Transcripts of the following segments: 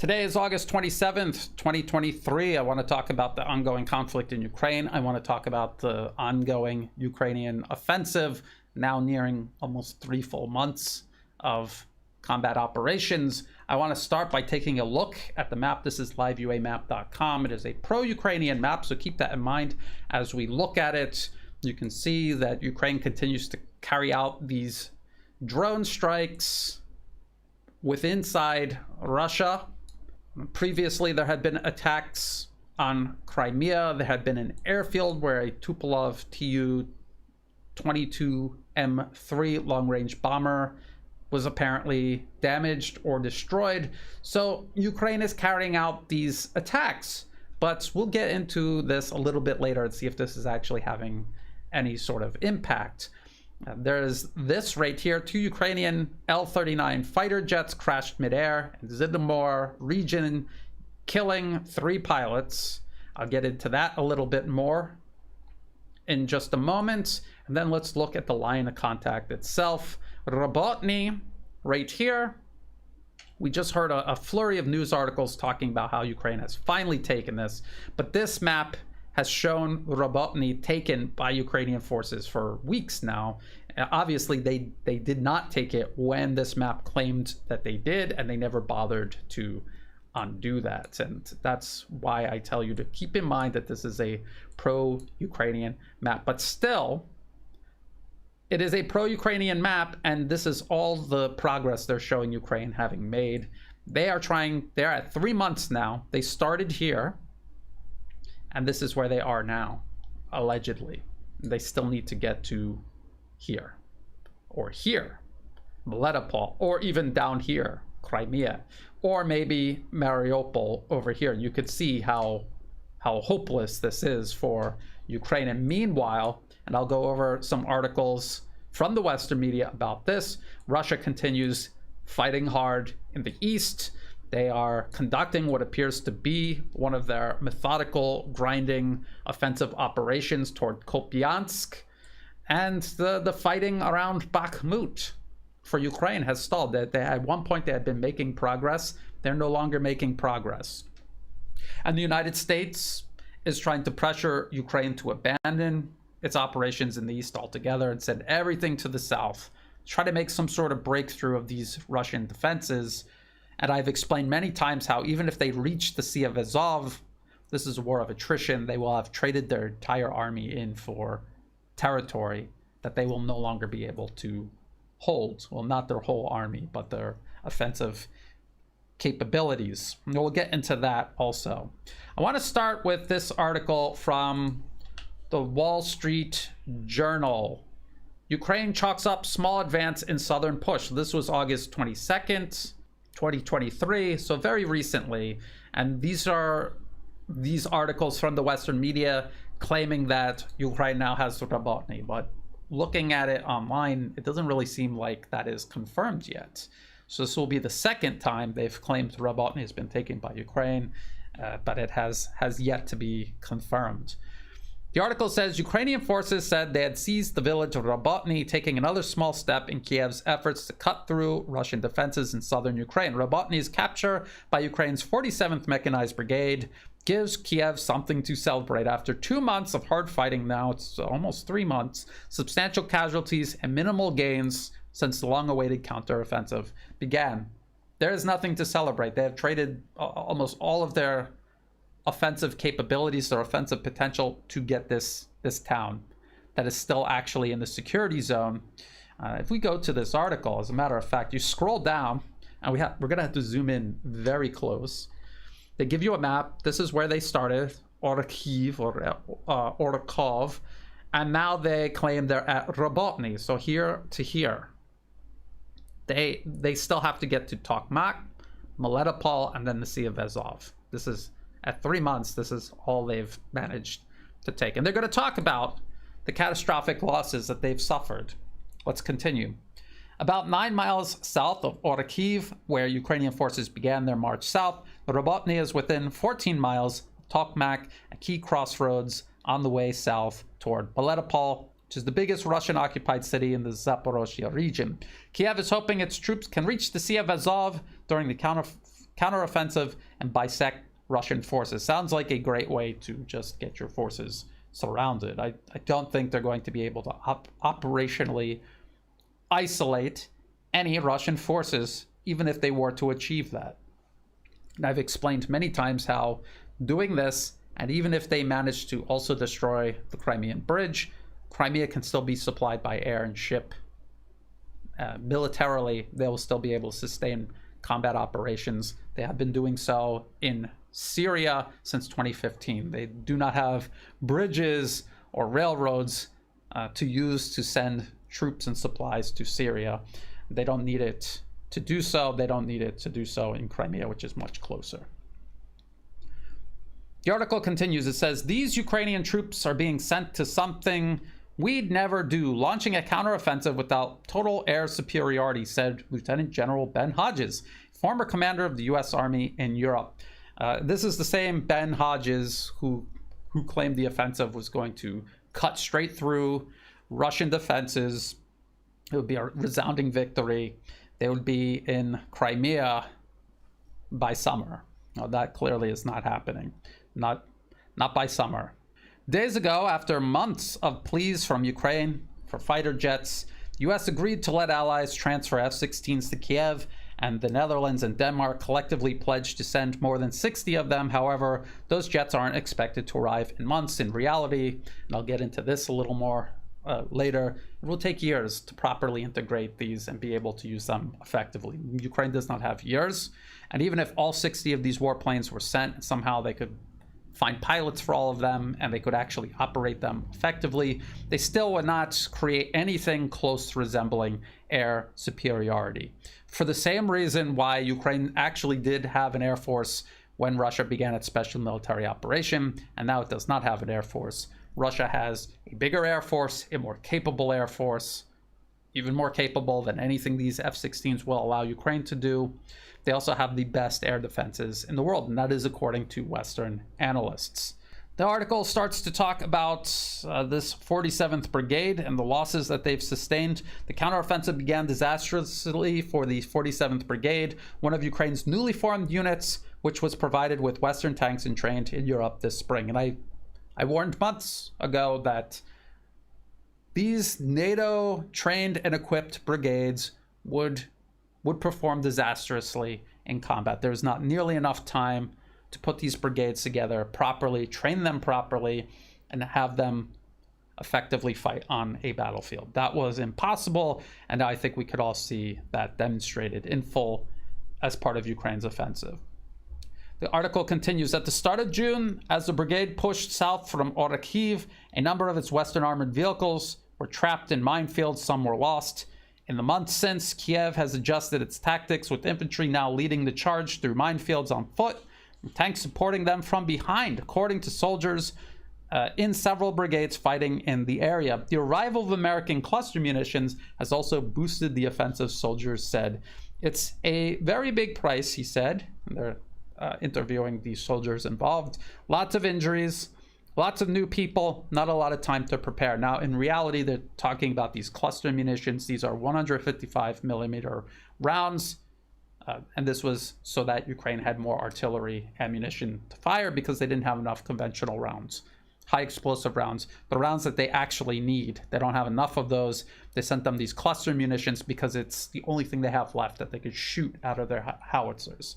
Today is August 27th, 2023. I want to talk about the ongoing conflict in Ukraine. I want to talk about the ongoing Ukrainian offensive, now nearing almost 3 full months of combat operations. I want to start by taking a look at the map. This is liveuamap.com. It is a pro-Ukrainian map, so keep that in mind as we look at it. You can see that Ukraine continues to carry out these drone strikes inside Russia. Previously, there had been attacks on Crimea. There had been an airfield where a Tupolev Tu-22M3 long-range bomber was apparently damaged or destroyed. So Ukraine is carrying out these attacks. But we'll get into this a little bit later and see if this is actually having any sort of impact. There's this right here. 2 Ukrainian L-39 fighter jets crashed midair in Zhytomyr region, killing 3 pilots. I'll get into that a little bit more in just a moment. And then let's look at the line of contact itself. Robotny, right here. We just heard a flurry of news articles talking about how Ukraine has finally taken this. But this map has shown Robotny taken by Ukrainian forces for weeks now. Obviously, they did not take it when this map claimed that they did, and they never bothered to undo that. And that's why I tell you to keep in mind that this is a pro-Ukrainian map. But still, it is a pro-Ukrainian map, and this is all the progress they're showing Ukraine having made. They're at 3 months now. They started here, and this is where they are now, allegedly. They still need to get to here, or here, Melitopol, or even down here, Crimea, or maybe Mariupol over here. You could see how hopeless this is for Ukraine. And meanwhile, and I'll go over some articles from the Western media about this, Russia continues fighting hard in the east. They are conducting what appears to be one of their methodical, grinding offensive operations toward Kupiansk. And the fighting around Bakhmut for Ukraine has stalled. At one point, they had been making progress. They're no longer making progress. And the United States is trying to pressure Ukraine to abandon its operations in the east altogether and send everything to the south. Try to make some sort of breakthrough of these Russian defenses. And I've explained many times how even if they reach the Sea of Azov, this is a war of attrition. They will have traded their entire army in for territory that they will no longer be able to hold. Well, not their whole army, but their offensive capabilities. And we'll get into that also. I want to start with this article from the Wall Street Journal. Ukraine chalks up small advance in southern push. This was August 22nd. 2023, so very recently. And these are these articles from the Western media claiming that Ukraine now has Robotny, but looking at it online, it doesn't really seem like that is confirmed yet. So this will be the second time they've claimed Robotny has been taken by Ukraine, but it has yet to be confirmed. The article says Ukrainian forces said they had seized the village of Robotny, taking another small step in Kiev's efforts to cut through Russian defenses in southern Ukraine. Robotny's capture by Ukraine's 47th Mechanized Brigade gives Kiev something to celebrate. After 2 months of hard fighting, now it's almost 3 months, substantial casualties and minimal gains since the long-awaited counteroffensive began. There is nothing to celebrate. They have traded almost all of their offensive capabilities, their offensive potential to get this town that is still actually in the security zone. If we go to this article, as a matter of fact, you scroll down, and we're gonna have to zoom in very close. They give you a map. This is where they started, Orkhiv or Orkov, and now they claim they're at Robotny. So here to here, they still have to get to Tokmak, Melitopol, and then the Sea of Azov. This is at 3 months, this is all they've managed to take. And they're going to talk about the catastrophic losses that they've suffered. Let's continue. About 9 miles south of Orkhiv, where Ukrainian forces began their march south, Robotny is within 14 miles of Tokmak, a key crossroads on the way south toward Melitopol, which is the biggest Russian-occupied city in the Zaporozhye region. Kiev is hoping its troops can reach the Sea of Azov during the counteroffensive and bisect Russian forces. Sounds like a great way to just get your forces surrounded. I don't think they're going to be able to operationally isolate any Russian forces, even if they were to achieve that. And I've explained many times how doing this, and even if they manage to also destroy the Crimean bridge, Crimea can still be supplied by air and ship. Militarily, they will still be able to sustain combat operations. They have been doing so in Syria since 2015. They do not have bridges or railroads to use to send troops and supplies to Syria. They don't need it to do so. They don't need it to do so in Crimea, which is much closer. The article continues. It says, these Ukrainian troops are being sent to something we'd never do, launching a counteroffensive without total air superiority, said Lieutenant General Ben Hodges, former commander of the U.S. Army in Europe. This is the same Ben Hodges who claimed the offensive was going to cut straight through Russian defenses. It would be a resounding victory. They would be in Crimea by summer. Now, that clearly is not happening. Not by summer. Days ago, after months of pleas from Ukraine for fighter jets, the U.S. agreed to let allies transfer F-16s to Kiev, and the Netherlands and Denmark collectively pledged to send more than 60 of them. However, those jets aren't expected to arrive in months. In reality, and I'll get into this a little more later, it will take years to properly integrate these and be able to use them effectively. Ukraine does not have years, and even if all 60 of these warplanes were sent, somehow they could find pilots for all of them and they could actually operate them effectively, they still would not create anything close to resembling air superiority. For the same reason why Ukraine actually did have an air force when Russia began its special military operation, and now it does not have an air force. Russia has a bigger air force, a more capable air force, even more capable than anything these F-16s will allow Ukraine to do. They also have the best air defenses in the world, and that is according to Western analysts. The article starts to talk about this 47th Brigade and the losses that they've sustained. The counteroffensive began disastrously for the 47th Brigade, one of Ukraine's newly formed units, which was provided with Western tanks and trained in Europe this spring. And I warned months ago that these NATO trained and equipped brigades would perform disastrously in combat. There's not nearly enough time to put these brigades together properly, train them properly, and have them effectively fight on a battlefield. That was impossible, and I think we could all see that demonstrated in full as part of Ukraine's offensive. The article continues, at the start of June, as the brigade pushed south from Orikhiv, a number of its Western armored vehicles were trapped in minefields, some were lost. In the months since, Kiev has adjusted its tactics, with infantry now leading the charge through minefields on foot, and tanks supporting them from behind, according to soldiers in several brigades fighting in the area. The arrival of American cluster munitions has also boosted the offensive, soldiers said. It's a very big price, he said. They're interviewing the soldiers involved. Lots of injuries, lots of new people, not a lot of time to prepare. Now, in reality, they're talking about these cluster munitions. These are 155 millimeter rounds. And this was so that Ukraine had more artillery ammunition to fire because they didn't have enough conventional rounds, high explosive rounds, the rounds that they actually need. They don't have enough of those. They sent them these cluster munitions because it's the only thing they have left that they could shoot out of their howitzers.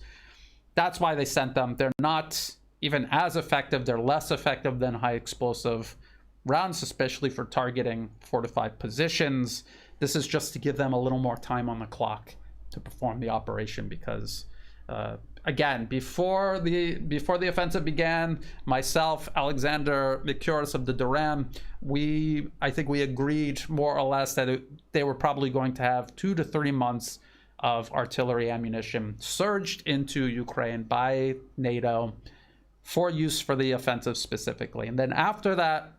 That's why they sent them. They're not even as effective. They're less effective than high explosive rounds, especially for targeting fortified positions. This is just to give them a little more time on the clock to perform the operation because, again, before the offensive began, myself, Alexander Mikuris of the Duran, I think we agreed more or less that they were probably going to have 2 to 3 months of artillery ammunition surged into Ukraine by NATO for use for the offensive specifically. And then after that,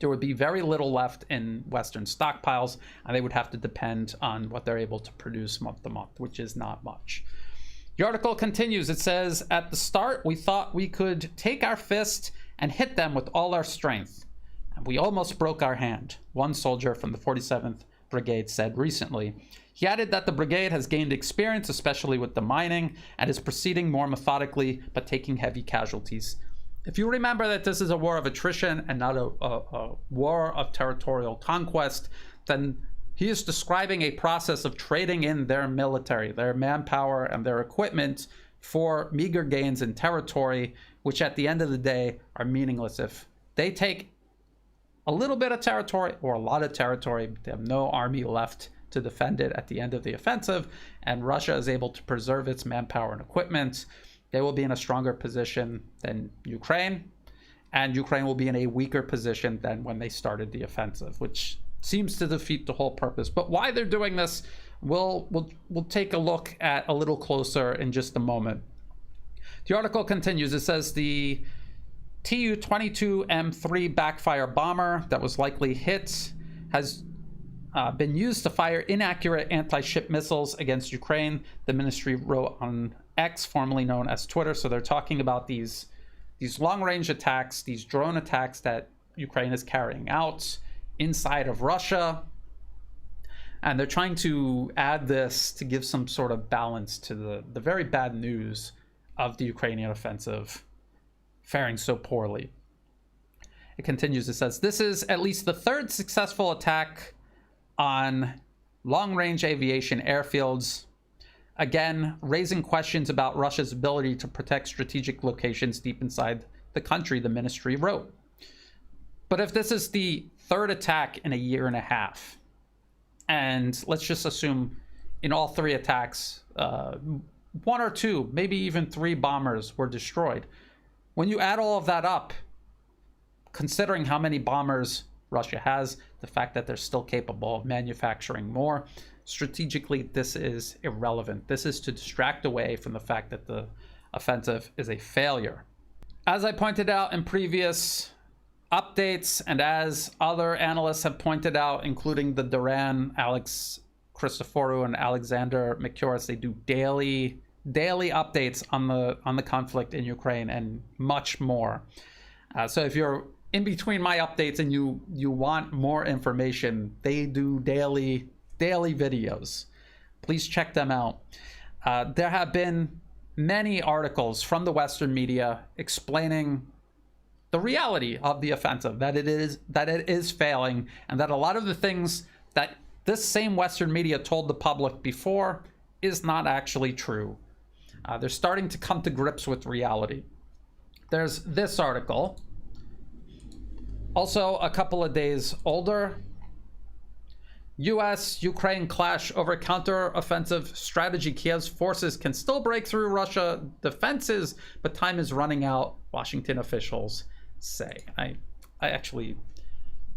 there would be very little left in Western stockpiles, and they would have to depend on what they're able to produce month to month, which is not much. The article continues. It says, at the start, we thought we could take our fist and hit them with all our strength. And we almost broke our hand, one soldier from the 47th Brigade said recently. He added that the brigade has gained experience, especially with the mining, and is proceeding more methodically, but taking heavy casualties. If you remember that this is a war of attrition and not a war of territorial conquest, then he is describing a process of trading in their military, their manpower, and their equipment for meager gains in territory, which at the end of the day are meaningless. If they take a little bit of territory or a lot of territory, they have no army left to defend it at the end of the offensive, and Russia is able to preserve its manpower and equipment, they will be in a stronger position than Ukraine, and Ukraine will be in a weaker position than when they started the offensive, which seems to defeat the whole purpose. But why they're doing this, we'll take a look at a little closer in just a moment. The article continues. It says the Tu-22M3 backfire bomber that was likely hit has been used to fire inaccurate anti-ship missiles against Ukraine, the ministry wrote on X, formerly known as Twitter. So they're talking about these long-range attacks, these drone attacks that Ukraine is carrying out inside of Russia. And they're trying to add this to give some sort of balance to the very bad news of the Ukrainian offensive faring so poorly. It continues, it says, this is at least the third successful attack on long-range aviation airfields, again, raising questions about Russia's ability to protect strategic locations deep inside the country, the ministry wrote. But if this is the third attack in a year and a half, and let's just assume in all three attacks, one or two, maybe even three bombers were destroyed. When you add all of that up, considering how many bombers Russia has, the fact that they're still capable of manufacturing more, strategically, this is irrelevant. This is to distract away from the fact that the offensive is a failure. As I pointed out in previous updates, and as other analysts have pointed out, including the Duran, Alex Christoforou, and Alexander Micuris, they do daily updates on the conflict in Ukraine and much more. So if you're in between my updates and you want more information, they do daily videos. Please check them out. There have been many articles from the Western media explaining the reality of the offensive, that it is failing, and that a lot of the things that this same Western media told the public before is not actually true. They're starting to come to grips with reality. There's this article, also a couple of days older. U.S.-Ukraine clash over counter-offensive strategy. Kiev's forces can still break through Russia defenses, but time is running out, Washington officials say. I actually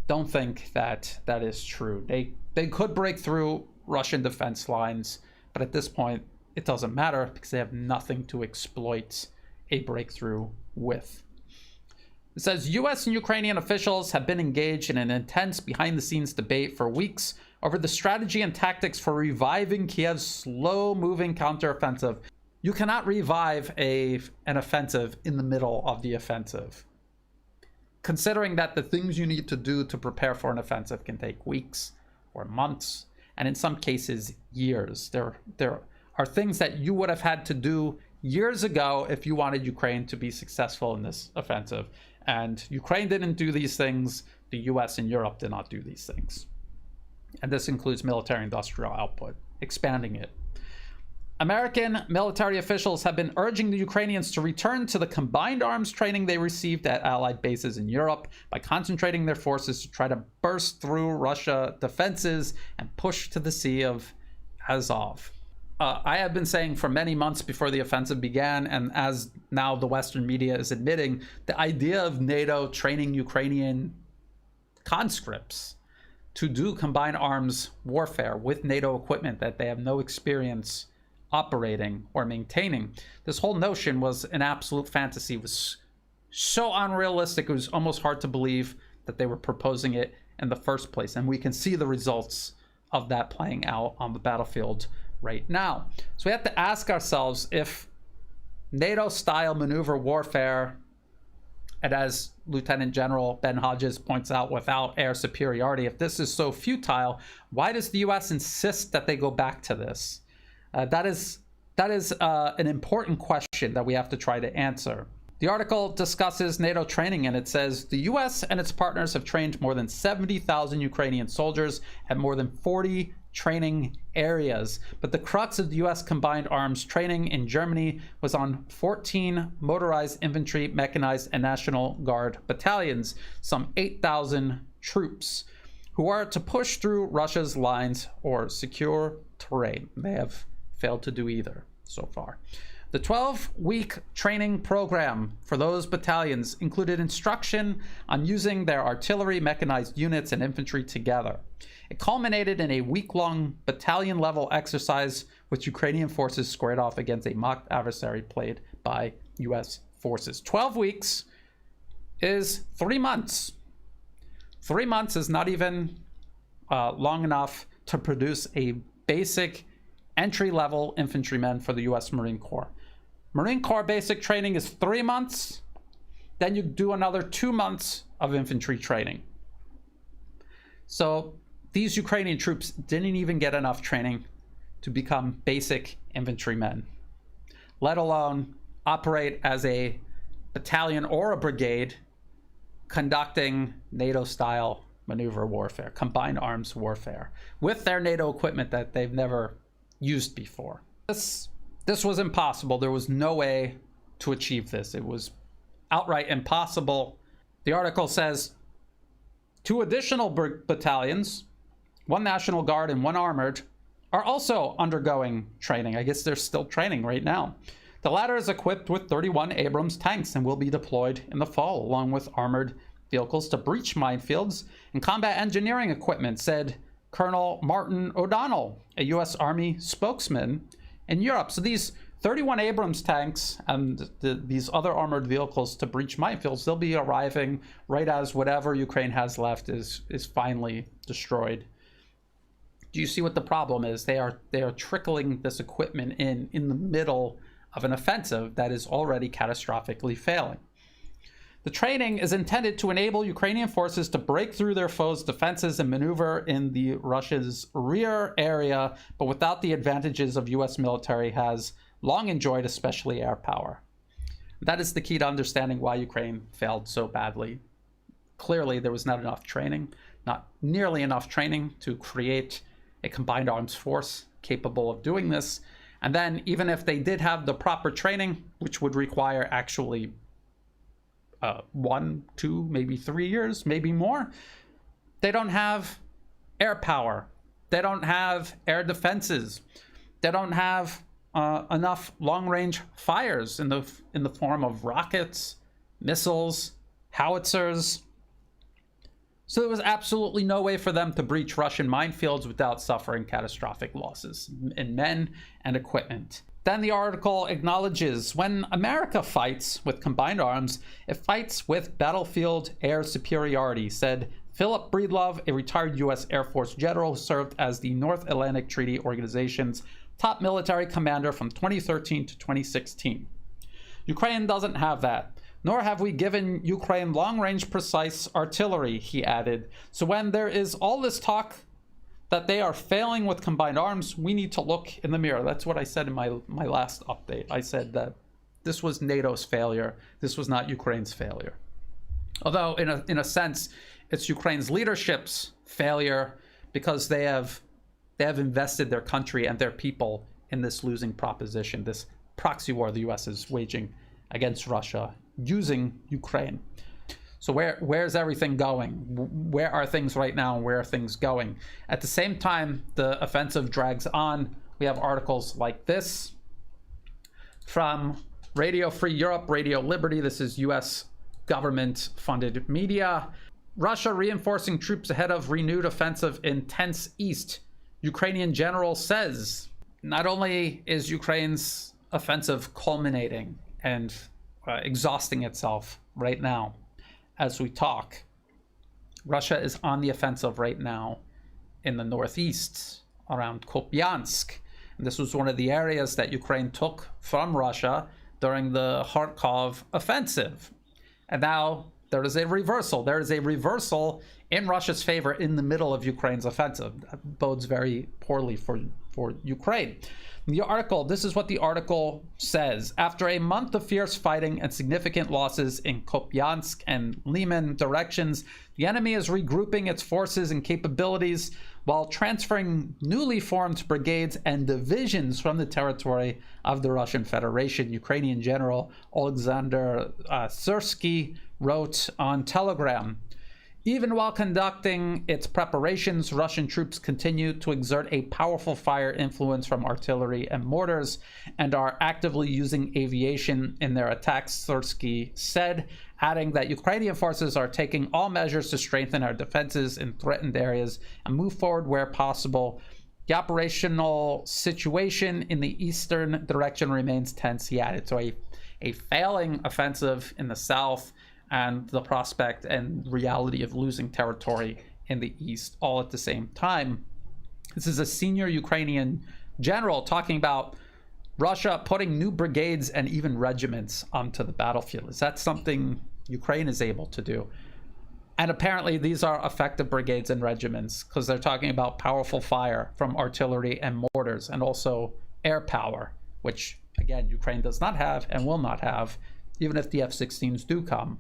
don't think that is true. They could break through Russian defense lines, but at this point, it doesn't matter because they have nothing to exploit a breakthrough with. It says U.S. and Ukrainian officials have been engaged in an intense behind-the-scenes debate for weeks over the strategy and tactics for reviving Kiev's slow-moving counteroffensive. You cannot revive an offensive in the middle of the offensive. Considering that the things you need to do to prepare for an offensive can take weeks or months, and in some cases, years. There are things that you would have had to do years ago if you wanted Ukraine to be successful in this offensive. And Ukraine didn't do these things. The US and Europe did not do these things. And this includes military industrial output, expanding it. American military officials have been urging the Ukrainians to return to the combined arms training they received at Allied bases in Europe by concentrating their forces to try to burst through Russia defenses and push to the Sea of Azov. I have been saying for many months before the offensive began, and as now the Western media is admitting, the idea of NATO training Ukrainian conscripts to do combined arms warfare with NATO equipment that they have no experience operating or maintaining. This whole notion was an absolute fantasy. It was so unrealistic, it was almost hard to believe that they were proposing it in the first place. And we can see the results of that playing out on the battlefield right now. So we have to ask ourselves if NATO-style maneuver warfare And as Lieutenant General Ben Hodges points out, without air superiority, if this is so futile, why does the U.S. insist that they go back to this? That is an important question that we have to try to answer. The article discusses NATO training, and it says the U.S. and its partners have trained more than 70,000 Ukrainian soldiers at more than 40 training areas. But the crux of the U.S. combined arms training in Germany was on 14 motorized infantry, mechanized, and National Guard battalions, some 8,000 troops, who are to push through Russia's lines or secure terrain. They have failed to do either so far. The 12-week training program for those battalions included instruction on using their artillery, mechanized units, and infantry together. It culminated in a week-long battalion-level exercise with Ukrainian forces squared off against a mock adversary played by U.S. forces. 12 weeks is 3 months. 3 months is not even long enough to produce a basic entry-level infantryman for the U.S. Marine Corps. Marine Corps basic training is 3 months. Then you do another 2 months of infantry training. So these Ukrainian troops didn't even get enough training to become basic infantrymen, let alone operate as a battalion or a brigade conducting NATO-style maneuver warfare, combined arms warfare, with their NATO equipment that they've never used before. This was impossible. There was no way to achieve this. It was outright impossible. The article says 2 additional battalions, 1 National Guard and 1 armored, are also undergoing training. I guess they're still training right now. The latter is equipped with 31 Abrams tanks and will be deployed in the fall, along with armored vehicles to breach minefields and combat engineering equipment, said Colonel Martin O'Donnell, a U.S. Army spokesman in Europe. So these 31 Abrams tanks and these other armored vehicles to breach minefields, they'll be arriving right as whatever Ukraine has left is finally destroyed. Do you see what the problem is? They are trickling this equipment in the middle of an offensive that is already catastrophically failing. The training is intended to enable Ukrainian forces to break through their foes' defenses and maneuver in the Russia's rear area, but without the advantages of U.S. military has long enjoyed, especially air power. That is the key to understanding why Ukraine failed so badly. Clearly, there was not enough training, not nearly enough training to create a combined arms force capable of doing this. And then even if they did have the proper training, which would require actually 1, 2, maybe 3 years, maybe more, they don't have air power. They don't have air defenses. They don't have enough long-range fires in the form of rockets, missiles, howitzers. So there was absolutely no way for them to breach Russian minefields without suffering catastrophic losses in men and equipment. Then the article acknowledges when America fights with combined arms, it fights with battlefield air superiority, said Philip Breedlove, a retired U.S. Air Force general who served as the North Atlantic Treaty Organization's top military commander from 2013 to 2016. Ukraine doesn't have that, nor have we given Ukraine long-range precise artillery, he added. So when there is all this talk that they are failing with combined arms, we need to look in the mirror. That's what I said in my last update. I said that this was NATO's failure. This was not Ukraine's failure. Although in a sense, it's Ukraine's leadership's failure because they have invested their country and their people in this losing proposition, this proxy war the U.S. is waging against Russia using Ukraine. So where's everything going? Where are things right now and where are things going? At the same time, the offensive drags on. We have articles like this from Radio Free Europe, Radio Liberty. This is U.S. government-funded media. Russia reinforcing troops ahead of renewed offensive in tense east. Ukrainian general says. Not only is Ukraine's offensive culminating and exhausting itself right now, as we talk, Russia is on the offensive right now in the northeast around Kupiansk. And this was one of the areas that Ukraine took from Russia during the Kharkov offensive. And now there is a reversal. There is a reversal in Russia's favor in the middle of Ukraine's offensive. That bodes very poorly for Ukraine. The article, this is what the article says. After a month of fierce fighting and significant losses in Kupiansk and Liman directions, the enemy is regrouping its forces and capabilities while transferring newly formed brigades and divisions from the territory of the Russian Federation. Ukrainian General Alexander Syrsky wrote on Telegram, even while conducting its preparations, Russian troops continue to exert a powerful fire influence from artillery and mortars and are actively using aviation in their attacks, Syrsky said, adding that Ukrainian forces are taking all measures to strengthen our defenses in threatened areas and move forward where possible. The operational situation in the eastern direction remains tense, he added. So a failing offensive in the south, and the prospect and reality of losing territory in the east all at the same time. This is a senior Ukrainian general talking about Russia putting new brigades and even regiments onto the battlefield. Is that something Ukraine is able to do? And apparently these are effective brigades and regiments, because they're talking about powerful fire from artillery and mortars, and also air power, which again Ukraine does not have and will not have, even if the F-16s do come.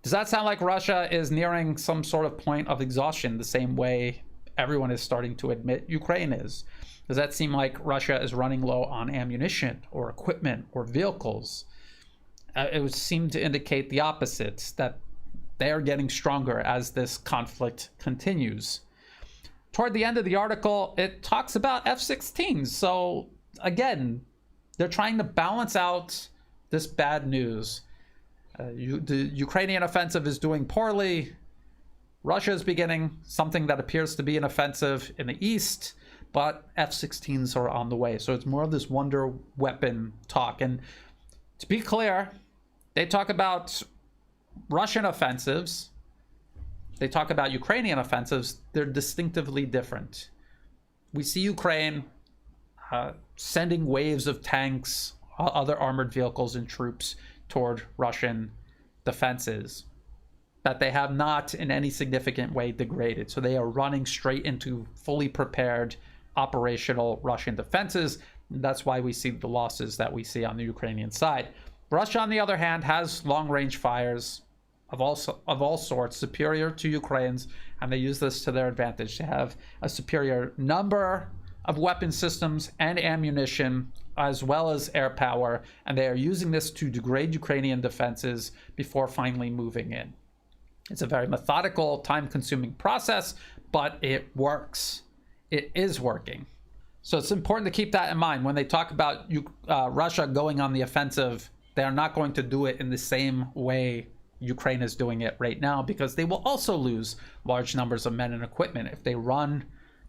Does that sound like Russia is nearing some sort of point of exhaustion, the same way everyone is starting to admit Ukraine is? Does that seem like Russia is running low on ammunition or equipment or vehicles? It would seem to indicate the opposite, that they are getting stronger as this conflict continues. Toward the end of the article, it talks about F-16s. So again, they're trying to balance out this bad news. The Ukrainian offensive is doing poorly. Russia is beginning something that appears to be an offensive in the east, but F-16s are on the way. So it's more of this wonder weapon talk. And to be clear, they talk about Russian offensives. They talk about Ukrainian offensives. They're distinctively different. We see Ukraine sending waves of tanks, other armored vehicles and troops toward Russian defenses that they have not in any significant way degraded. So they are running straight into fully prepared operational Russian defenses. And that's why we see the losses that we see on the Ukrainian side. Russia, on the other hand, has long-range fires of all sorts, superior to Ukraine's, and they use this to their advantage. They have a superior number of weapon systems and ammunition, as well as air power, and they are using this to degrade Ukrainian defenses before finally moving in. It's a very methodical, time-consuming process, but it works. It is working. So it's important to keep that in mind. When they talk about Russia going on the offensive, they are not going to do it in the same way Ukraine is doing it right now, because they will also lose large numbers of men and equipment if they run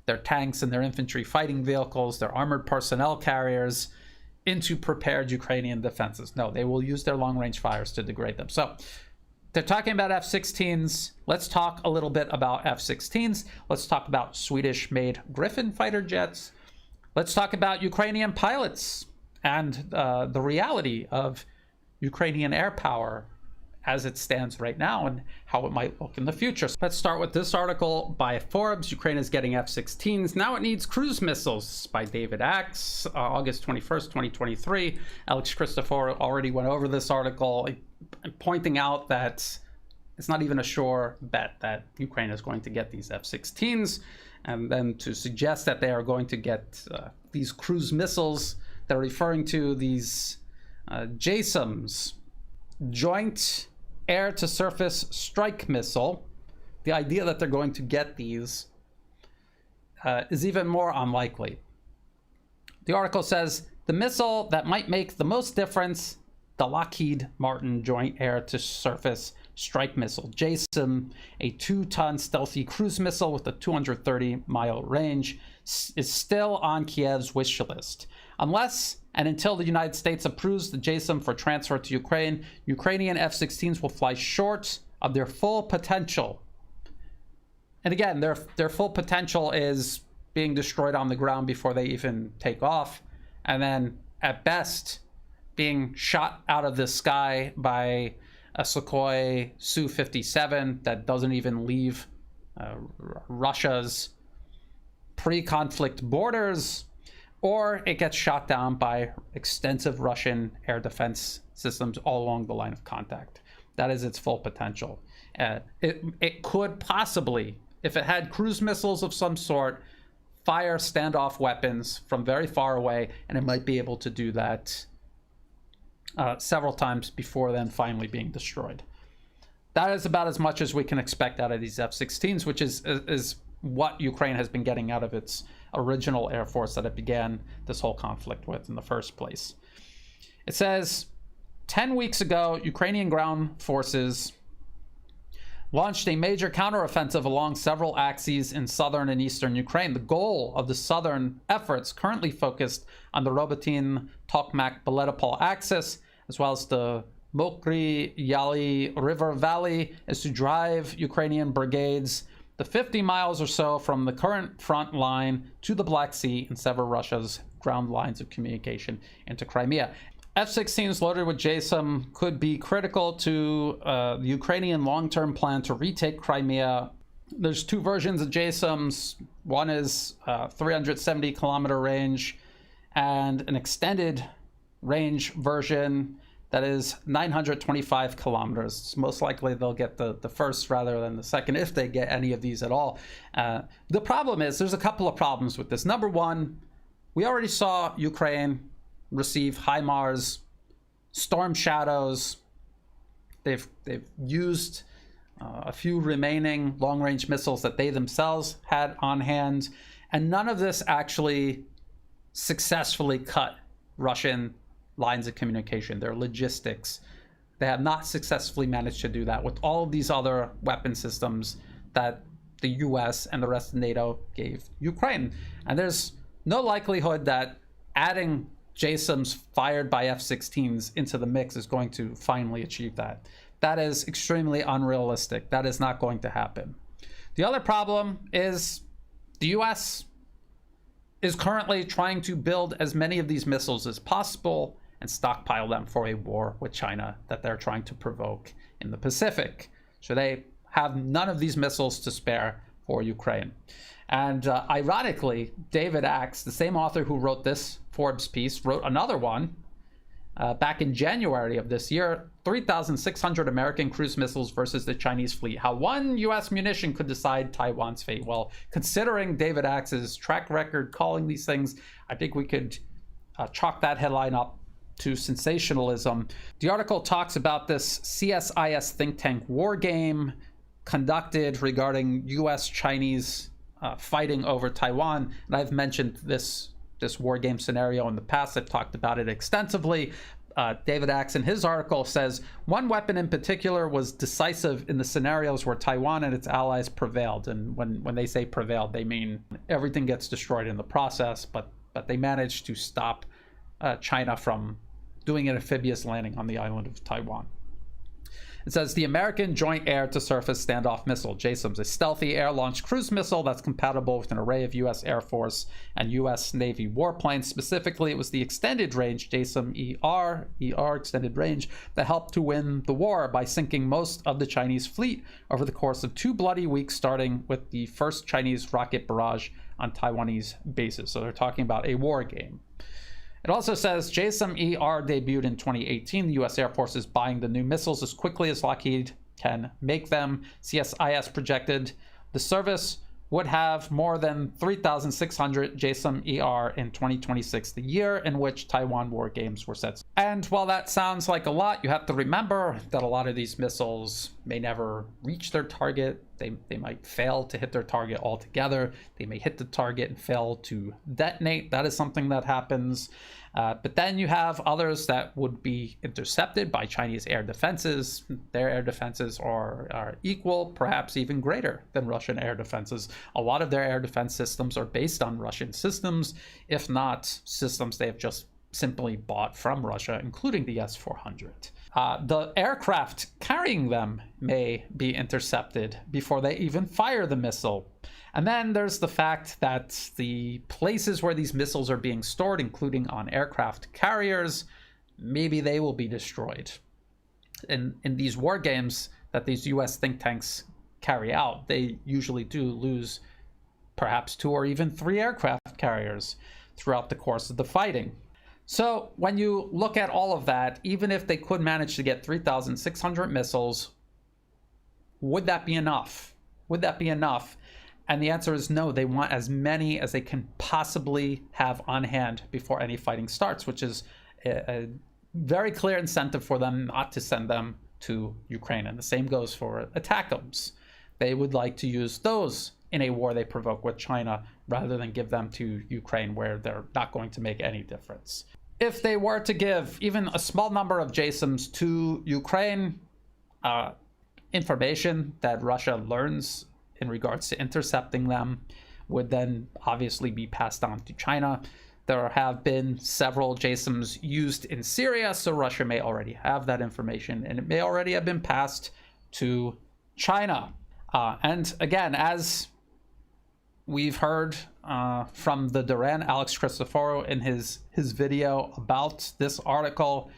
their tanks and their infantry fighting vehicles, their armored personnel carriers into prepared Ukrainian defenses. No, they will use their long-range fires to degrade them. So they're talking about F-16s. Let's talk a little bit about F-16s. Let's talk about Swedish-made Gripen fighter jets. Let's talk about Ukrainian pilots and the reality of Ukrainian air power as it stands right now and how it might look in the future. So let's start with this article by Forbes. Ukraine is getting F-16s. Now it needs cruise missiles, by David Axe, August 21st, 2023. Alex Christopher already went over this article, pointing out that it's not even a sure bet that Ukraine is going to get these F-16s, and then to suggest that they are going to get these cruise missiles. They're referring to these JASMs, Joint Air-to-Surface Strike Missile. The idea that they're going to get these is even more unlikely. The article says, the missile that might make the most difference, the Lockheed Martin Joint Air-to-Surface Strike Missile, JASM, a 2-ton stealthy cruise missile with a 230-mile range, is still on Kiev's wish list. Unless and until the United States approves the JASM for transfer to Ukraine, Ukrainian F-16s will fly short of their full potential. And again, their full potential is being destroyed on the ground before they even take off, and then at best being shot out of the sky by a Sukhoi Su-57 that doesn't even leave Russia's pre-conflict borders, or it gets shot down by extensive Russian air defense systems all along the line of contact. That is its full potential. It could possibly, if it had cruise missiles of some sort, fire standoff weapons from very far away, and it might be able to do that several times before then finally being destroyed. That is about as much as we can expect out of these F-16s, which is what Ukraine has been getting out of its original air force that it began this whole conflict with in the first place. It says, 10 weeks ago, Ukrainian ground forces launched a major counteroffensive along several axes in southern and eastern Ukraine. The goal of the southern efforts, currently focused on the Robotyne-Tokmak-Beletopol axis, as well as the Mokry-Yali River Valley, is to drive Ukrainian brigades the 50 miles or so from the current front line to the Black Sea and sever Russia's ground lines of communication into Crimea. F-16s loaded with JSON could be critical to the Ukrainian long-term plan to retake Crimea. There's two versions of JSONs. One is 370 kilometer range and an extended range version that is 925 kilometers. So most likely they'll get the first rather than the second, if they get any of these at all. The problem is, there's a couple of problems with this. Number one, we already saw Ukraine receive HIMARS, Storm Shadows. They've used a few remaining long-range missiles that they themselves had on hand, and none of this actually successfully cut Russian lines of communication, their logistics. They have not successfully managed to do that with all of these other weapon systems that the US and the rest of NATO gave Ukraine. And there's no likelihood that adding JSONs fired by F-16s into the mix is going to finally achieve that. That is extremely unrealistic. That is not going to happen. The other problem is the US is currently trying to build as many of these missiles as possible and stockpile them for a war with China that they're trying to provoke in the Pacific. So they have none of these missiles to spare for Ukraine. And ironically, David Axe, the same author who wrote this Forbes piece, wrote another one back in January of this year, 3,600 American cruise missiles versus the Chinese fleet. How one US munition could decide Taiwan's fate. Well, considering David Axe's track record calling these things, I think we could chalk that headline up to sensationalism. The article talks about this CSIS think tank war game conducted regarding US-Chinese fighting over Taiwan. And I've mentioned this war game scenario in the past. I've talked about it extensively. David Axe in his article says, one weapon in particular was decisive in the scenarios where Taiwan and its allies prevailed. And when they say prevailed, they mean everything gets destroyed in the process, but they managed to stop China from doing an amphibious landing on the island of Taiwan. It says the American Joint Air-to-Surface Standoff Missile, JASMS, a stealthy air-launched cruise missile that's compatible with an array of U.S. Air Force and U.S. Navy warplanes. Specifically, it was the extended range, JASM-ER, extended range, that helped to win the war by sinking most of the Chinese fleet over the course of 2 bloody weeks, starting with the first Chinese rocket barrage on Taiwanese bases. So they're talking about a war game. It also says JASM-ER debuted in 2018. The U.S. Air Force is buying the new missiles as quickly as Lockheed can make them. CSIS projected the service would have more than 3,600 JASM-ER in 2026, the year in which Taiwan war games were set. And while that sounds like a lot, you have to remember that a lot of these missiles may never reach their target. They might fail to hit their target altogether. They may hit the target and fail to detonate. That is something that happens. But then you have others that would be intercepted by Chinese air defenses. Their air defenses are equal, perhaps even greater than Russian air defenses. A lot of their air defense systems are based on Russian systems, if not systems they have just simply bought from Russia, including the S-400. The aircraft carrying them may be intercepted before they even fire the missile. And then there's the fact that the places where these missiles are being stored, including on aircraft carriers, maybe they will be destroyed. in these war games that these US think tanks carry out, they usually do lose perhaps 2 or even 3 aircraft carriers throughout the course of the fighting. So when you look at all of that, even if they could manage to get 3,600 missiles, would that be enough? Would that be enough? And the answer is no. They want as many as they can possibly have on hand before any fighting starts, which is a very clear incentive for them not to send them to Ukraine. And the same goes for ATACMS. They would like to use those in a war they provoke with China rather than give them to Ukraine, where they're not going to make any difference. If they were to give even a small number of JASMs to Ukraine, information that Russia learns in regards to intercepting them would then obviously be passed on to China. There have been several JASMs used in Syria, so Russia may already have that information, and it may already have been passed to China. And again, as we've heard from the Duran, Alex Christoforou, in his video about this article,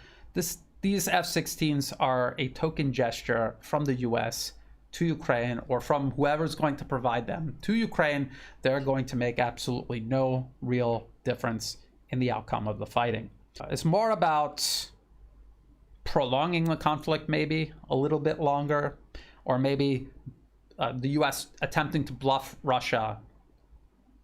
these F-16s are a token gesture from the US to Ukraine, or from whoever's going to provide them to Ukraine. They're going to make absolutely no real difference in the outcome of the fighting. It's more about prolonging the conflict maybe a little bit longer, or maybe the US attempting to bluff Russia.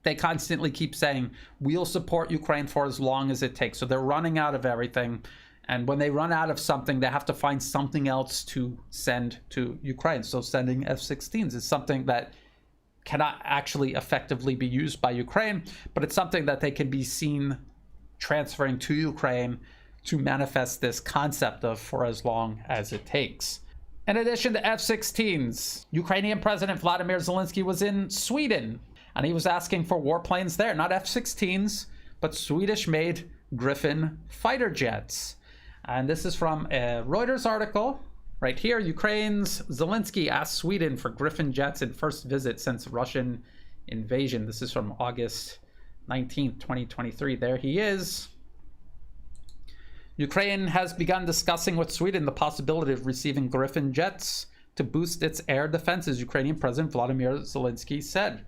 They constantly keep saying, we'll support Ukraine for as long as it takes. So they're running out of everything. And when they run out of something, they have to find something else to send to Ukraine. So sending F-16s is something that cannot actually effectively be used by Ukraine, but it's something that they can be seen transferring to Ukraine to manifest this concept of for as long as it takes. In addition to F-16s, Ukrainian President Vladimir Zelensky was in Sweden, and he was asking for warplanes there, not F-16s, but Swedish-made Gripen fighter jets. And this is from a Reuters article right here. Ukraine's Zelensky asked Sweden for Gripen jets in first visit since Russian invasion. This is from August 19th, 2023. There he is. Ukraine has begun discussing with Sweden the possibility of receiving Gripen jets to boost its air defenses, Ukrainian President Vladimir Zelensky said.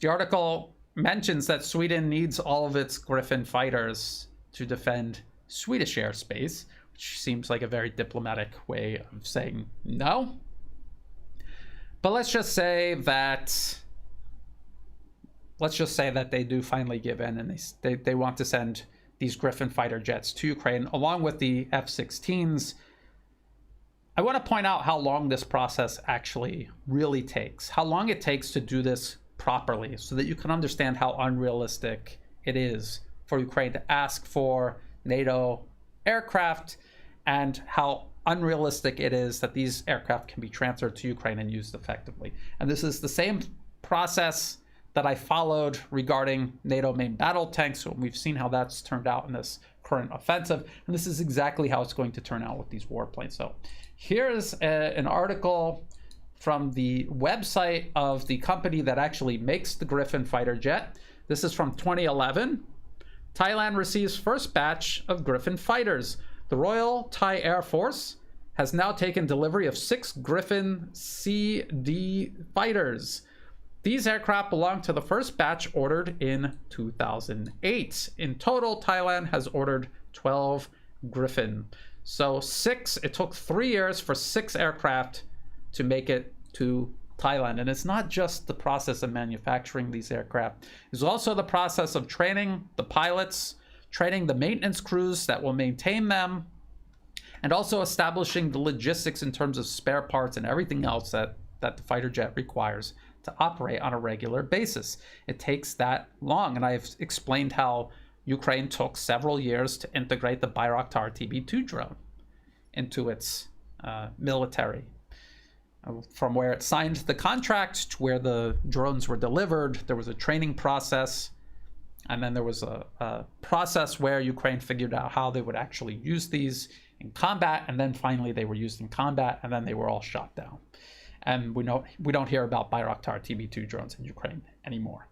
The article mentions that Sweden needs all of its Gripen fighters to defend Swedish airspace, which seems like a very diplomatic way of saying no. But let's just say that they do finally give in, and they want to send these Gripen fighter jets to Ukraine along with the F-16s. I want to point out how long this process actually really takes, how long it takes to do this properly, so that you can understand how unrealistic it is for Ukraine to ask for NATO aircraft, and how unrealistic it is that these aircraft can be transferred to Ukraine and used effectively. And this is the same process that I followed regarding NATO main battle tanks. So we've seen how that's turned out in this current offensive, and this is exactly how it's going to turn out with these warplanes. So here's an article from the website of the company that actually makes the Gripen fighter jet. This is from 2011. Thailand receives first batch of Gripen fighters. The Royal Thai Air Force has now taken delivery of 6 Gripen CD fighters. These aircraft belong to the first batch ordered in 2008. In total, Thailand has ordered 12 Gripen. So 6, it took 3 years for 6 aircraft to make it to Thailand. And it's not just the process of manufacturing these aircraft. It's also the process of training the pilots, training the maintenance crews that will maintain them, and also establishing the logistics in terms of spare parts and everything else that the fighter jet requires to operate on a regular basis. It takes that long, and I've explained how Ukraine took several years to integrate the Bayraktar TB2 drone into its military. From where it signed the contract to where the drones were delivered, there was a training process, and then there was a process where Ukraine figured out how they would actually use these in combat, and then finally they were used in combat, and then they were all shot down. And we don't hear about Bayraktar TB2 drones in Ukraine anymore.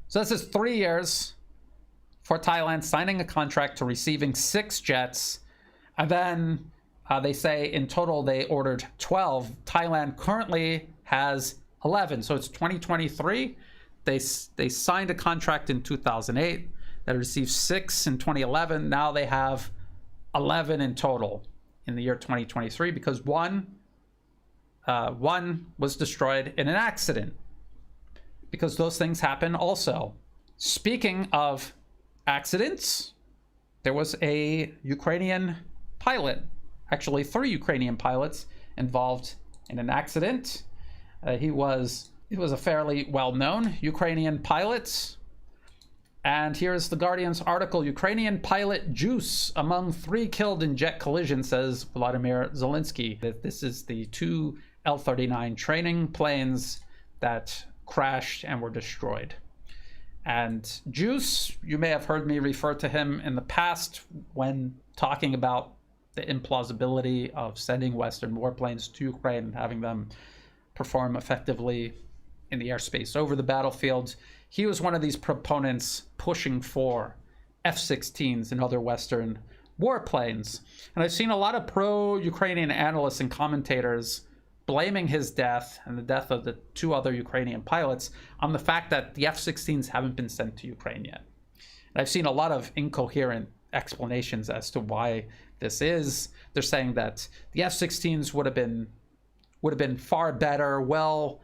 So this is 3 years for Thailand signing a contract to receiving 6 jets, and then They say in total they ordered 12. Thailand currently has 11. So it's 2023. They signed a contract in 2008 that received 6 in 2011. Now they have 11 in total in the year 2023 because one was destroyed in an accident, because those things happen also. Speaking of accidents, there was a Ukrainian pilot, actually 3 Ukrainian pilots involved in an accident. He was a fairly well-known Ukrainian pilot. And here's the Guardian's article: Ukrainian pilot JAS among 3 killed in jet collision, says Vladimir Zelensky. This is the 2 L-39 training planes that crashed and were destroyed. And JAS, you may have heard me refer to him in the past when talking about the implausibility of sending Western warplanes to Ukraine and having them perform effectively in the airspace over the battlefield. He was one of these proponents pushing for F-16s and other Western warplanes. And I've seen a lot of pro-Ukrainian analysts and commentators blaming his death and the death of the 2 other Ukrainian pilots on the fact that the F-16s haven't been sent to Ukraine yet. And I've seen a lot of incoherent explanations as to why this is. They're saying that the F-16s would have been far better, well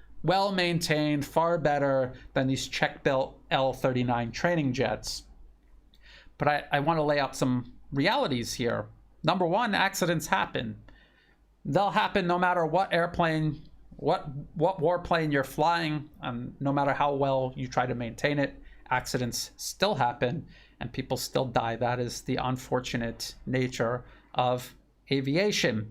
maintained, far better than these Czech-built L-39 training jets. But I want to lay out some realities here. Number one, accidents happen. They'll happen no matter what airplane, what warplane you're flying, and no matter how well you try to maintain it, accidents still happen and people still die. That is the unfortunate nature of aviation.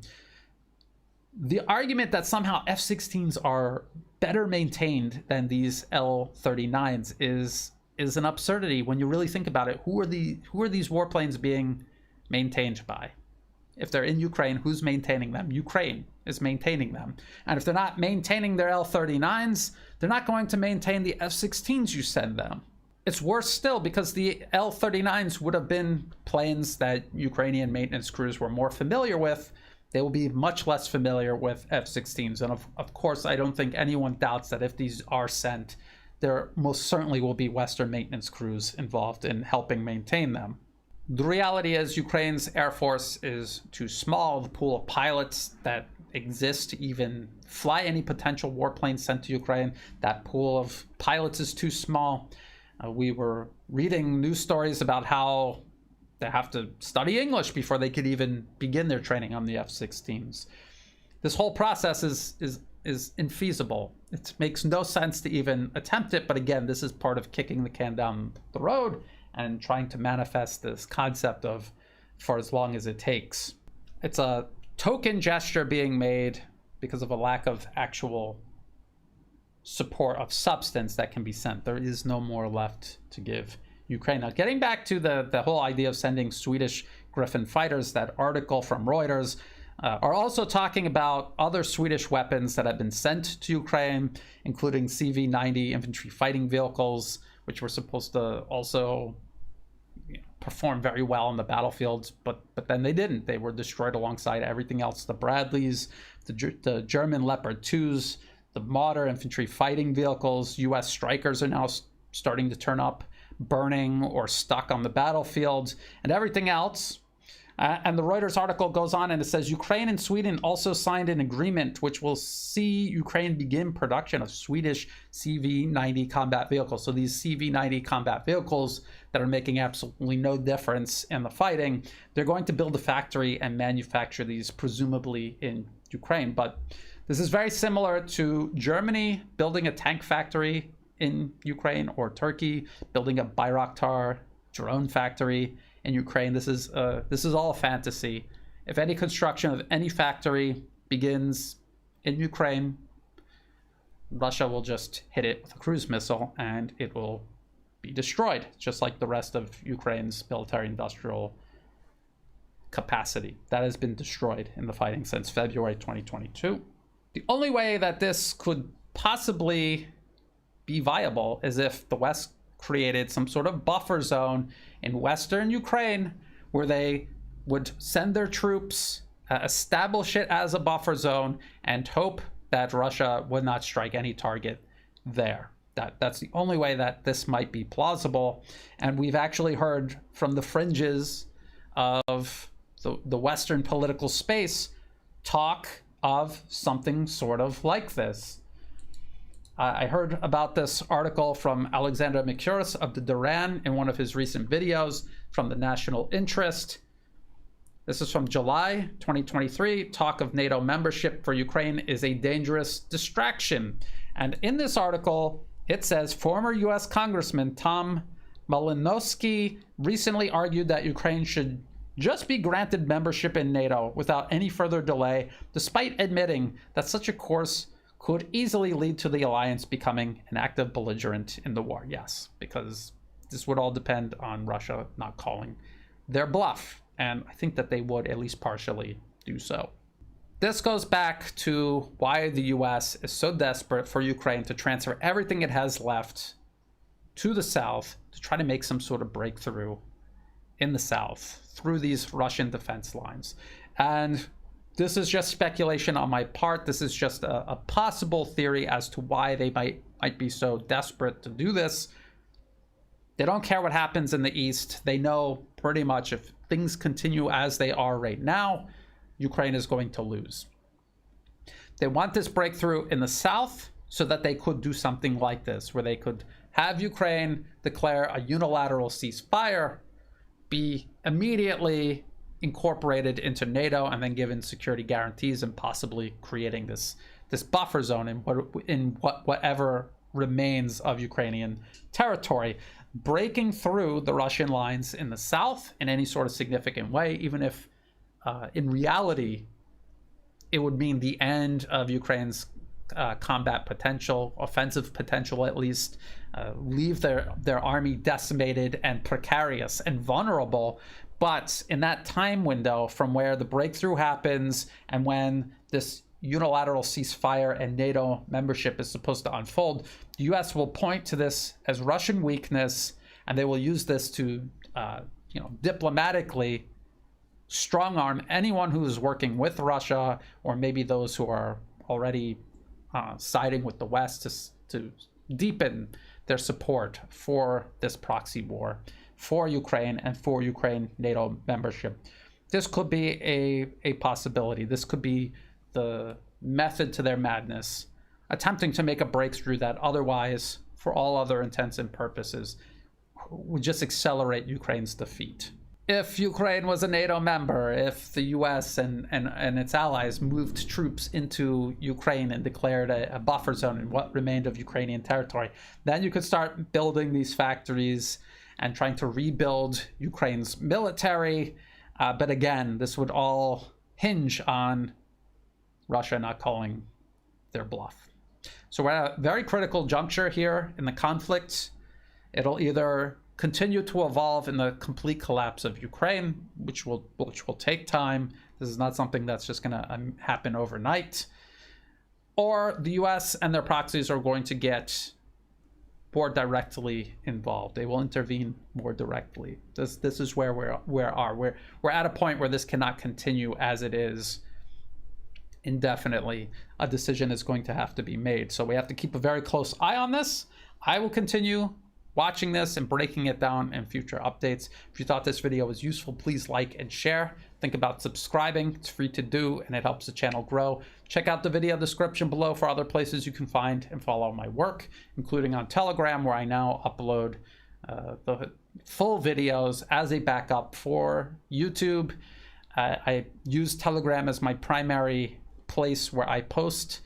The argument that somehow F-16s are better maintained than these L-39s is an absurdity when you really think about it. Who are these warplanes being maintained by? If they're in Ukraine, who's maintaining them? Ukraine is maintaining them. And if they're not maintaining their L-39s, they're not going to maintain the F-16s you send them. It's worse still, because the L-39s would have been planes that Ukrainian maintenance crews were more familiar with. They will be much less familiar with F-16s. And of course, I don't think anyone doubts that if these are sent, there most certainly will be Western maintenance crews involved in helping maintain them. The reality is Ukraine's Air Force is too small. The pool of pilots that exist to even fly any potential warplane sent to Ukraine, that pool of pilots is too small. We were reading news stories about how they have to study English before they could even begin their training on the F-16s. This whole process is infeasible. It makes no sense to even attempt it. But again, this is part of kicking the can down the road and trying to manifest this concept of for as long as it takes. It's a token gesture being made because of a lack of actual support of substance that can be sent. There is no more left to give Ukraine. Now, getting back to the whole idea of sending Swedish Gripen fighters, that article from Reuters are also talking about other Swedish weapons that have been sent to Ukraine, including CV-90 infantry fighting vehicles, which were supposed to also perform very well on the battlefields, but then they didn't. They were destroyed alongside everything else. The Bradleys, the German Leopard 2s, the Marder infantry fighting vehicles. U.S. Strikers are now starting to turn up, burning or stuck on the battlefield, and everything else. And the Reuters article goes on and it says Ukraine and Sweden also signed an agreement which will see Ukraine begin production of Swedish CV-90 combat vehicles. So these CV-90 combat vehicles that are making absolutely no difference in the fighting, they're going to build a factory and manufacture these presumably in Ukraine. But this is very similar to Germany building a tank factory in Ukraine, or Turkey building a Bayraktar drone factory in Ukraine. This is all a fantasy. If any construction of any factory begins in Ukraine, Russia will just hit it with a cruise missile and it will be destroyed, just like the rest of Ukraine's military-industrial capacity. That has been destroyed in the fighting since February 2022. The only way that this could possibly be viable is if the West created some sort of buffer zone in Western Ukraine where they would send their troops establish it as a buffer zone, and hope that Russia would not strike any target there. That's the only way that this might be plausible. And we've actually heard from the fringes of the Western political space talk of something sort of like this. I heard about this article from Alexander Micuris of the Duran in one of his recent videos from the National Interest. This is from July 2023. Talk of NATO membership for Ukraine is a dangerous distraction. And in this article, it says former US Congressman Tom Malinowski recently argued that Ukraine should just be granted membership in NATO without any further delay, despite admitting that such a course could easily lead to the alliance becoming an active belligerent in the war. Yes, because this would all depend on Russia not calling their bluff. And I think that they would at least partially do so. This goes back to why the US is so desperate for Ukraine to transfer everything it has left to the south to try to make some sort of breakthrough in the south through these Russian defense lines. And this is just speculation on my part. This is just a possible theory as to why they might be so desperate to do this. They don't care what happens in the east. They know pretty much if things continue as they are right now, Ukraine is going to lose. They want this breakthrough in the south so that they could do something like this, where they could have Ukraine declare a unilateral ceasefire, be immediately incorporated into NATO, and then given security guarantees and possibly creating this buffer zone in whatever remains of Ukrainian territory, breaking through the Russian lines in the south in any sort of significant way, even if in reality it would mean the end of Ukraine's combat potential, offensive potential at least, leave their army decimated and precarious and vulnerable. But in that time window from where the breakthrough happens and when this unilateral ceasefire and NATO membership is supposed to unfold, the US will point to this as Russian weakness, and they will use this to diplomatically strong arm anyone who is working with Russia, or maybe those who are already siding with the West, to deepen their support for this proxy war for Ukraine and for Ukraine NATO membership. This could be a possibility. This could be the method to their madness, attempting to make a breakthrough that otherwise, for all other intents and purposes, would just accelerate Ukraine's defeat. If Ukraine was a NATO member, if the US and its allies moved troops into Ukraine and declared a buffer zone in what remained of Ukrainian territory, then you could start building these factories and trying to rebuild Ukraine's military. But again, this would all hinge on Russia not calling their bluff. So we're at a very critical juncture here in the conflict. It'll either continue to evolve in the complete collapse of Ukraine, which will take time. This is not something that's just going to happen overnight. Or the US and their proxies are going to get more directly involved. They will intervene more directly. This is where we're at a point where this cannot continue as it is indefinitely. A decision is going to have to be made. So we have to keep a very close eye on this. I will continue watching this and breaking it down in future updates. If you thought this video was useful, please like and share. Think about subscribing. It's free to do and it helps the channel grow. Check out the video description below for other places you can find and follow my work, including on Telegram, where I now upload the full videos as a backup for YouTube. I use Telegram as my primary place where I post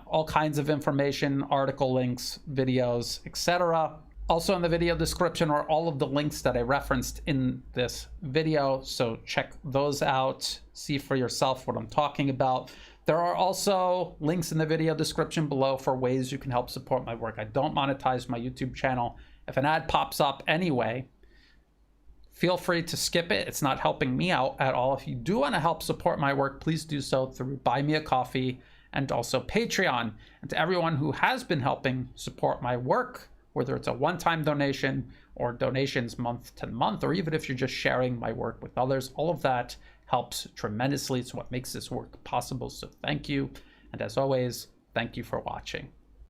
all kinds of information, article links, videos, etc. Also in the video description are all of the links that I referenced in this video, so check those out, see for yourself what I'm talking about. There are also links in the video description below for ways you can help support my work. I don't monetize my YouTube channel. If an ad pops up anyway, feel free to skip it. It's not helping me out at all. If you do want to help support my work, please do so through Buy Me a Coffee and also Patreon. And to everyone who has been helping support my work, whether it's a one-time donation or donations month to month, or even if you're just sharing my work with others, all of that helps tremendously. It's what makes this work possible. So thank you. And as always, thank you for watching.